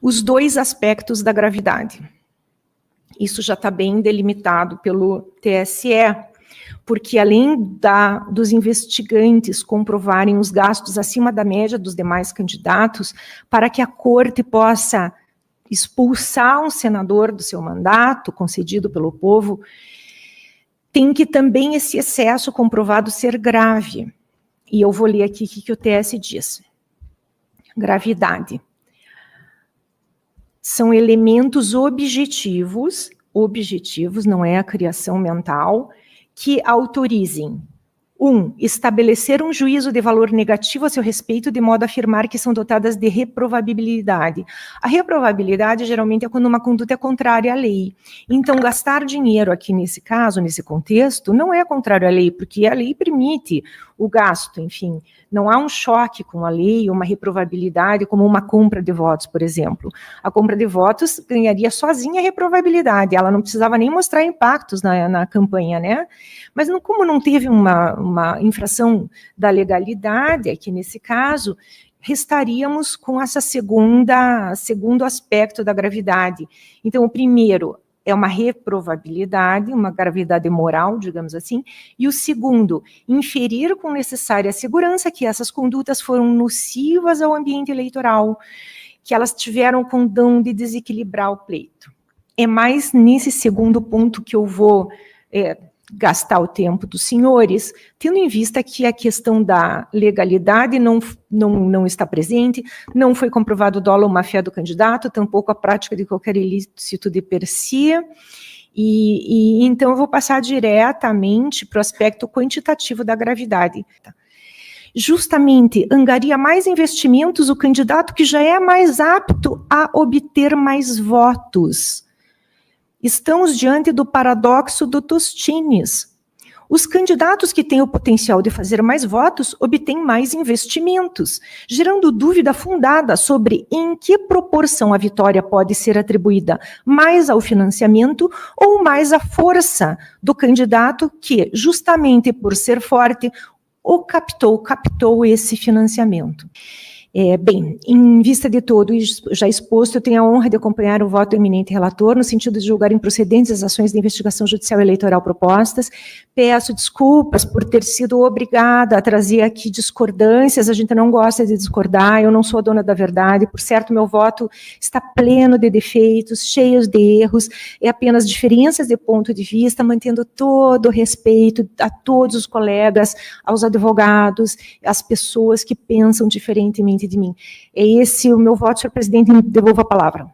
os dois aspectos da gravidade. Isso já está bem delimitado pelo TSE, porque além dos investigantes comprovarem os gastos acima da média dos demais candidatos, para que a corte possa expulsar um senador do seu mandato, concedido pelo povo, tem que também esse excesso comprovado ser grave. E eu vou ler aqui o que o TS diz. Gravidade. São elementos objetivos, não é a criação mental, que autorizem: 1. Estabelecer um juízo de valor negativo a seu respeito, de modo a afirmar que são dotadas de reprovabilidade. A reprovabilidade, geralmente, é quando uma conduta é contrária à lei. Então, gastar dinheiro aqui, nesse caso, nesse contexto, não é contrário à lei, porque a lei permite o gasto, enfim. Não há um choque com a lei, uma reprovabilidade, como uma compra de votos, por exemplo. A compra de votos ganharia sozinha a reprovabilidade, ela não precisava nem mostrar impactos na campanha, né? Mas como não teve uma infração da legalidade, aqui nesse caso, restaríamos com essa segundo aspecto da gravidade. Então, o primeiro é uma reprovabilidade, uma gravidade moral, digamos assim, e o segundo, inferir com necessária segurança que essas condutas foram nocivas ao ambiente eleitoral, que elas tiveram condão de desequilibrar o pleito. É mais nesse segundo ponto que eu vou gastar o tempo dos senhores, tendo em vista que a questão da legalidade não está presente, não foi comprovado o dolo ou má-fé do candidato, tampouco a prática de qualquer ilícito de per si, e então eu vou passar diretamente para o aspecto quantitativo da gravidade. Justamente angaria mais investimentos o candidato que já é mais apto a obter mais votos. Estamos diante do paradoxo do Tostines. Os candidatos que têm o potencial de fazer mais votos obtêm mais investimentos, gerando dúvida fundada sobre em que proporção a vitória pode ser atribuída mais ao financiamento ou mais à força do candidato que, justamente por ser forte, captou esse financiamento. Bem, em vista de todo já exposto, eu tenho a honra de acompanhar o voto do eminente relator, no sentido de julgar improcedentes as ações de investigação judicial eleitoral propostas. Peço desculpas por ter sido obrigada a trazer aqui discordâncias, a gente não gosta de discordar, eu não sou a dona da verdade, por certo, meu voto está pleno de defeitos, cheios de erros, é apenas diferenças de ponto de vista, mantendo todo o respeito a todos os colegas, aos advogados, às pessoas que pensam diferentemente de mim. É esse o meu voto, senhor presidente, me devolvo a palavra.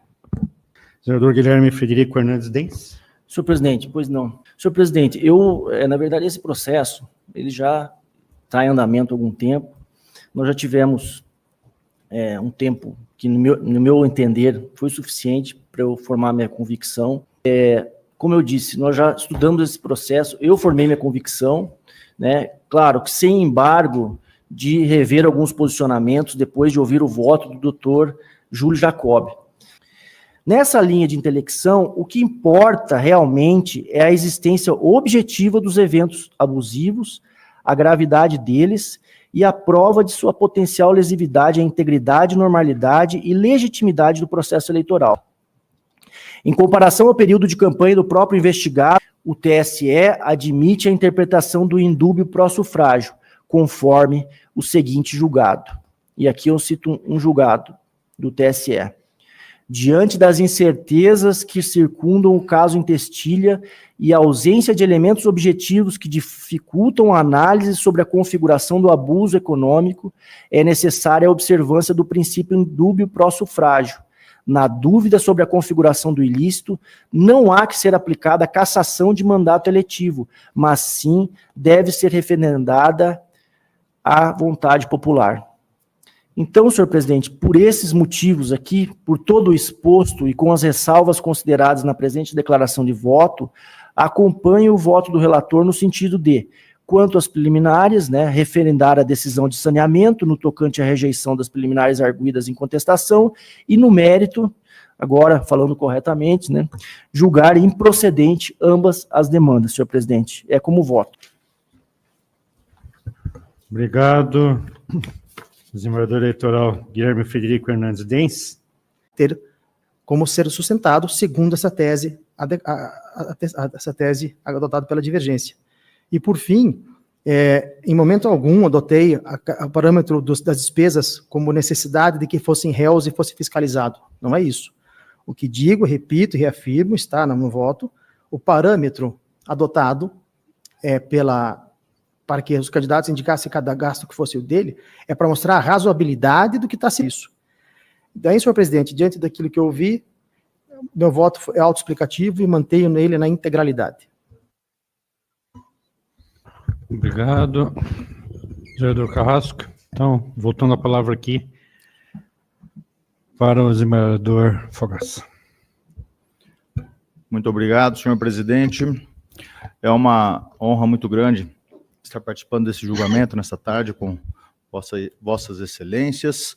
Senador Guilherme Frederico Hernandes Dens. Senhor presidente, pois não. Senhor presidente, na verdade, esse processo, ele já está em andamento há algum tempo. Nós já tivemos um tempo que, no meu entender, foi suficiente para eu formar minha convicção. Como eu disse, nós já estudamos esse processo, eu formei minha convicção, né? Claro que sem embargo de rever alguns posicionamentos depois de ouvir o voto do doutor Júlio Jacob. Nessa linha de intelecção, o que importa realmente é a existência objetiva dos eventos abusivos, a gravidade deles e a prova de sua potencial lesividade à integridade, normalidade e legitimidade do processo eleitoral. Em comparação ao período de campanha do próprio investigado, o TSE admite a interpretação do indúbio pró-sufrágio, conforme o seguinte julgado. E aqui eu cito um julgado do TSE. Diante das incertezas que circundam o caso em Testilha e a ausência de elementos objetivos que dificultam a análise sobre a configuração do abuso econômico, é necessária a observância do princípio indúbio pró-sufrágio. Na dúvida sobre a configuração do ilícito, não há que ser aplicada a cassação de mandato eletivo, mas sim deve ser referendada à vontade popular. Então, senhor presidente, por esses motivos aqui, por todo o exposto e com as ressalvas consideradas na presente declaração de voto, acompanho o voto do relator no sentido de, quanto às preliminares, né, referendar a decisão de saneamento no tocante à rejeição das preliminares arguidas em contestação e no mérito, agora falando corretamente, né, julgar improcedente ambas as demandas, senhor presidente. É como voto. Obrigado. Desembargador eleitoral Guilherme Frederico Hernandes Dens. como ser sustentado segundo essa tese, essa tese adotada pela divergência. E, por fim, em momento algum, adotei o parâmetro das despesas como necessidade de que fossem réus e fosse fiscalizado. Não é isso. O que digo, repito e reafirmo, está no voto, o parâmetro adotado para que os candidatos indicassem cada gasto que fosse o dele, é para mostrar a razoabilidade do que está sendo isso. Daí, senhor presidente, diante daquilo que eu ouvi, meu voto é autoexplicativo e mantenho nele na integralidade. Obrigado. Vereador Carrasco. Então, voltando a palavra aqui para o desembargador Fogaça. Muito obrigado, senhor presidente. É uma honra muito grande estar participando desse julgamento nesta tarde com vossas excelências.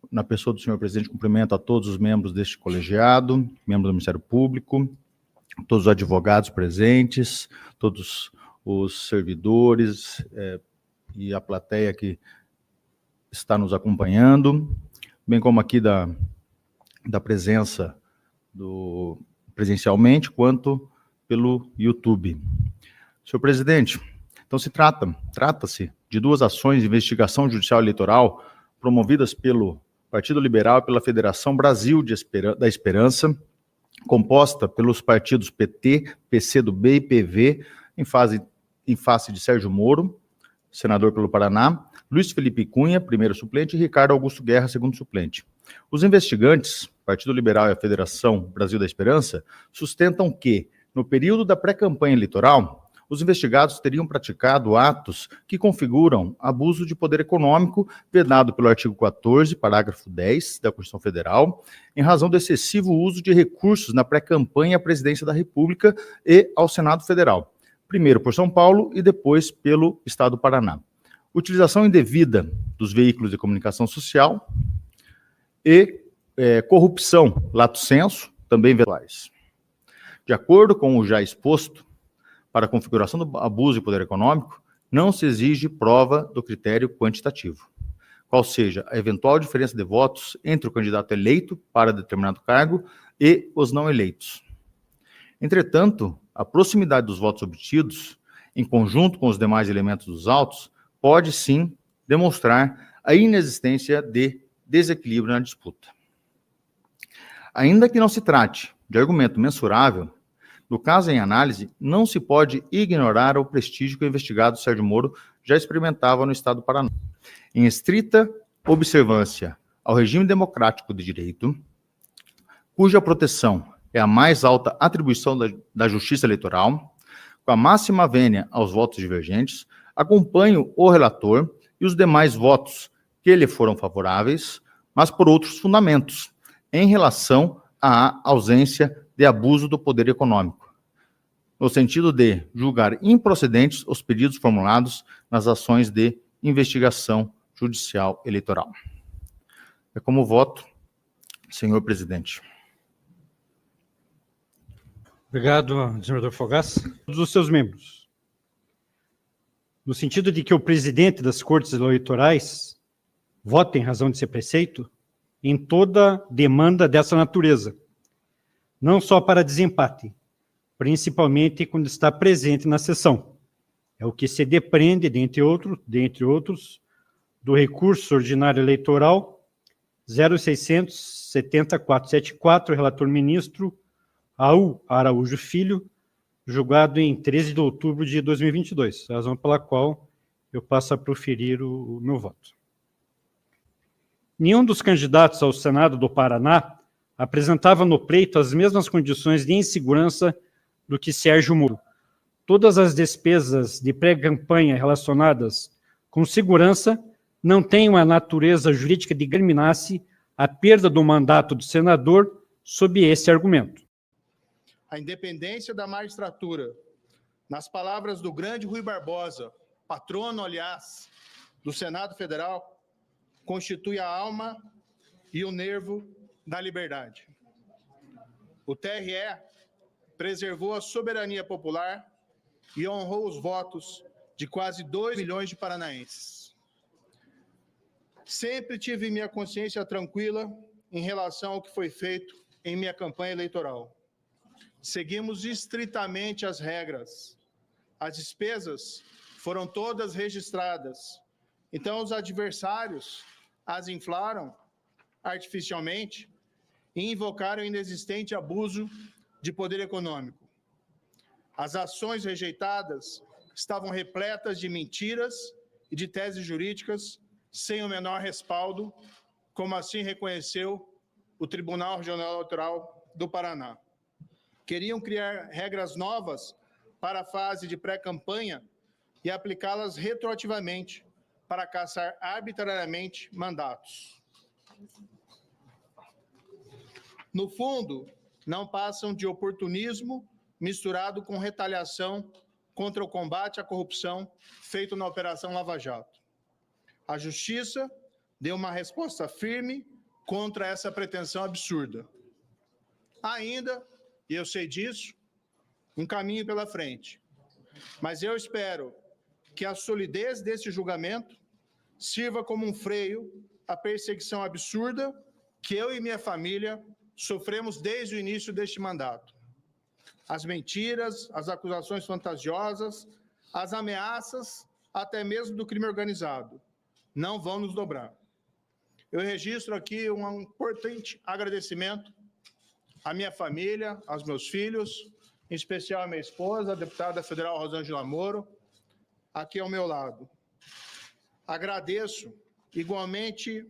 Na pessoa do senhor presidente, cumprimento a todos os membros deste colegiado, membros do Ministério Público, todos os advogados presentes, todos os servidores e a plateia que está nos acompanhando, bem como aqui da presença presencialmente, quanto pelo YouTube. Senhor presidente, então trata-se de duas ações de investigação judicial eleitoral promovidas pelo Partido Liberal e pela Federação Brasil da Esperança, composta pelos partidos PT, PCdoB e PV, em face de Sérgio Moro, senador pelo Paraná, Luiz Felipe Cunha, primeiro suplente, e Ricardo Augusto Guerra, segundo suplente. Os investigantes, Partido Liberal e a Federação Brasil da Esperança, sustentam que, no período da pré-campanha eleitoral, os investigados teriam praticado atos que configuram abuso de poder econômico vedado pelo artigo 14, parágrafo 10 da Constituição Federal, em razão do excessivo uso de recursos na pré-campanha à presidência da República e ao Senado Federal, primeiro por São Paulo e depois pelo Estado do Paraná. Utilização indevida dos veículos de comunicação social e corrupção, lato sensu, também virtuais. De acordo com o já exposto, para a configuração do abuso de poder econômico, não se exige prova do critério quantitativo, qual seja a eventual diferença de votos entre o candidato eleito para determinado cargo e os não eleitos. Entretanto, a proximidade dos votos obtidos, em conjunto com os demais elementos dos autos, pode sim demonstrar a inexistência de desequilíbrio na disputa. Ainda que não se trate de argumento mensurável, no caso em análise, não se pode ignorar o prestígio que o investigado Sérgio Moro já experimentava no Estado do Paraná. Em estrita observância ao regime democrático de direito, cuja proteção é a mais alta atribuição da Justiça Eleitoral, com a máxima vênia aos votos divergentes, acompanho o relator e os demais votos que lhe foram favoráveis, mas por outros fundamentos, em relação à ausência de abuso do poder econômico, no sentido de julgar improcedentes os pedidos formulados nas ações de investigação judicial eleitoral. É como voto, senhor presidente. Obrigado, senador Fogaça. Todos os seus membros. No sentido de que o presidente das Cortes Eleitorais vota em razão de ser preceito em toda demanda dessa natureza, não só para desempate, principalmente quando está presente na sessão. É o que se depreende, dentre outros, do recurso ordinário eleitoral 0600-70474, relator ministro Raul Araújo Filho, julgado em 13 de outubro de 2022, razão pela qual eu passo a proferir o meu voto. Nenhum dos candidatos ao Senado do Paraná apresentava no pleito as mesmas condições de insegurança do que Sérgio Moro. Todas as despesas de pré-campanha relacionadas com segurança não têm uma natureza jurídica de determinasse a perda do mandato do senador sob esse argumento. A independência da magistratura, nas palavras do grande Rui Barbosa, patrono, aliás, do Senado Federal, constitui a alma e o nervo da liberdade. O TRE preservou a soberania popular e honrou os votos de quase 2 milhões de paranaenses. Sempre tive minha consciência tranquila em relação ao que foi feito em minha campanha eleitoral. Seguimos estritamente as regras. As despesas foram todas registradas. Então, os adversários as inflaram artificialmente e invocaram o inexistente abuso de poder econômico. As ações rejeitadas estavam repletas de mentiras e de teses jurídicas sem o menor respaldo, como assim reconheceu o Tribunal Regional Eleitoral do Paraná. Queriam criar regras novas para a fase de pré-campanha e aplicá-las retroativamente para caçar arbitrariamente mandatos. No fundo, não passam de oportunismo misturado com retaliação contra o combate à corrupção feito na Operação Lava Jato. A Justiça deu uma resposta firme contra essa pretensão absurda. Ainda, e eu sei disso, um caminho pela frente. Mas eu espero que a solidez desse julgamento sirva como um freio à perseguição absurda que eu e minha família sofremos desde o início deste mandato. As mentiras, as acusações fantasiosas, as ameaças, até mesmo do crime organizado, não vão nos dobrar. Eu registro aqui um importante agradecimento à minha família, aos meus filhos, em especial à minha esposa, a deputada federal Rosângela Moro, aqui ao meu lado. Agradeço igualmente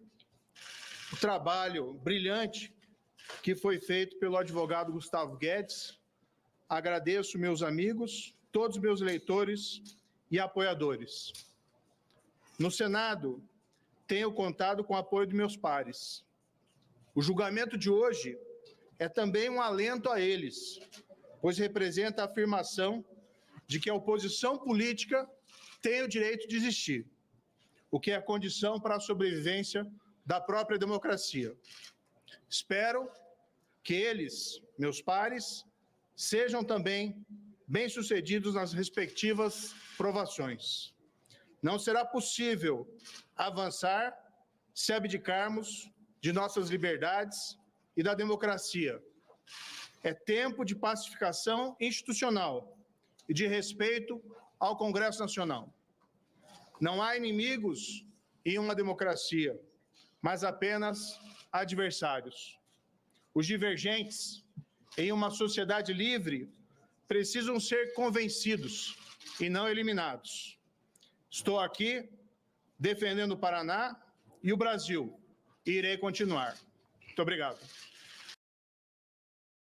o trabalho brilhante que foi feito pelo advogado Gustavo Guedes. Agradeço meus amigos, todos meus eleitores e apoiadores. No Senado, tenho contado com o apoio de meus pares. O julgamento de hoje é também um alento a eles, pois representa a afirmação de que a oposição política tem o direito de existir, o que é a condição para a sobrevivência da própria democracia. Espero que eles, meus pares, sejam também bem-sucedidos nas respectivas provações. Não será possível avançar se abdicarmos de nossas liberdades e da democracia. É tempo de pacificação institucional e de respeito ao Congresso Nacional. Não há inimigos em uma democracia, mas apenas adversários. Os divergentes em uma sociedade livre precisam ser convencidos e não eliminados. Estou aqui defendendo o Paraná e o Brasil e irei continuar. Muito obrigado.